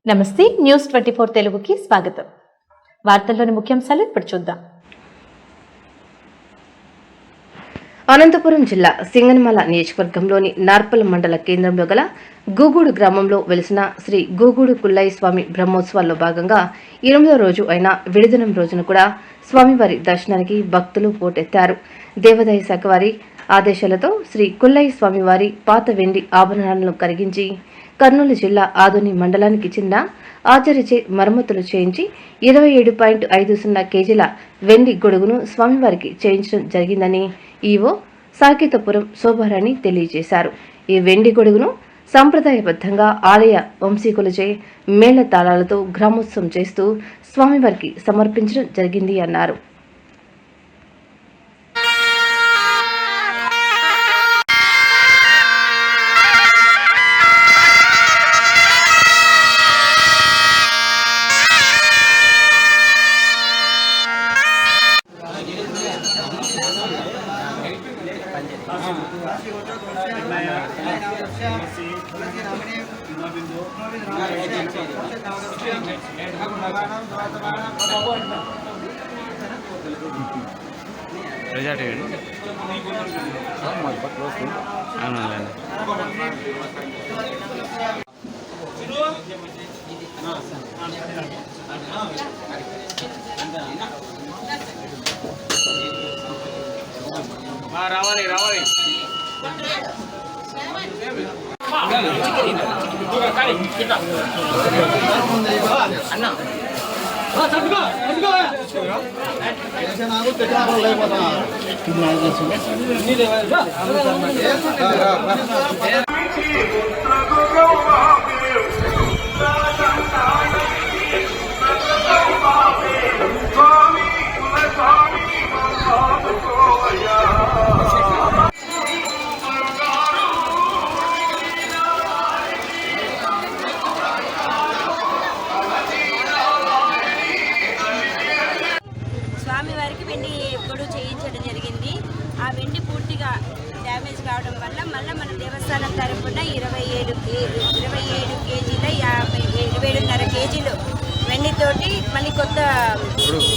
నమస్తే న్యూస్ 24 తెలుగుకి స్వాగతం. వార్తల్లోని ముఖ్యాంశాలు ఇప్పుడు చూద్దాం. అనంతపురం జిల్లా సింగనమల నియోజకవర్గంలోని నార్పల్ మండల కేంద్రంలో గల గూగూడు గ్రామంలో వెలిసిన శ్రీ గూగూడు కుల్లయ్య స్వామి బ్రహ్మోత్సవాల్లో భాగంగా 8వ రోజు అయిన విడుదనం రోజున కూడా స్వామివారి దర్శనానికి భక్తులు పోటెత్తారు. దేవాదాయ శాఖ వారి ఆదేశాలతో శ్రీ కుల్లయ్య స్వామివారి పాత వెండి ఆభరణాలను కరిగించి కర్నూలు జిల్లా ఆదోని మండలానికి చెందిన ఆచార్యచే మరమ్మతులు చేయించి 27.50 కేజీల వెండి గొడుగును స్వామివారికి చేయించడం జరిగిందని ఈవో సాకేతపురం శోభారాణి తెలియజేశారు. ఈ వెండి గొడుగును సంప్రదాయబద్ధంగా ఆలయ వంశీకులచే మేళ తాళాలతో గ్రామోత్సవం చేస్తూ స్వామివారికి సమర్పించడం జరిగింది అన్నారు. రావాలి రావాలి అన్న స్వామివారికి వెండి గొడుగు చేయించడం జరిగింది. ఆ వెండి పూర్తిగా డ్యామేజ్ కావడం వల్ల మళ్ళీ మన దేవస్థానం తరఫున 27 కేజీల 27.5 కేజీలు వెండితోటి మళ్ళీ కొత్త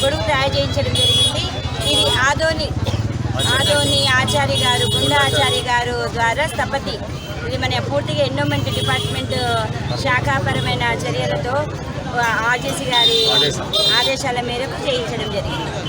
గొడుగు తయారు చేయించడం జరిగింది. ఇది ఆదోని ఆచార్య గారు గుండా ఆచార్య గారు ద్వారా స్థపతి. ఇది మన పూర్తిగా ఎండోమెంట్ డిపార్ట్మెంట్ శాఖాపరమైన చర్యలతో ఆర్జేసీ గారి ఆదేశాల మేరకు చేయించడం జరిగింది.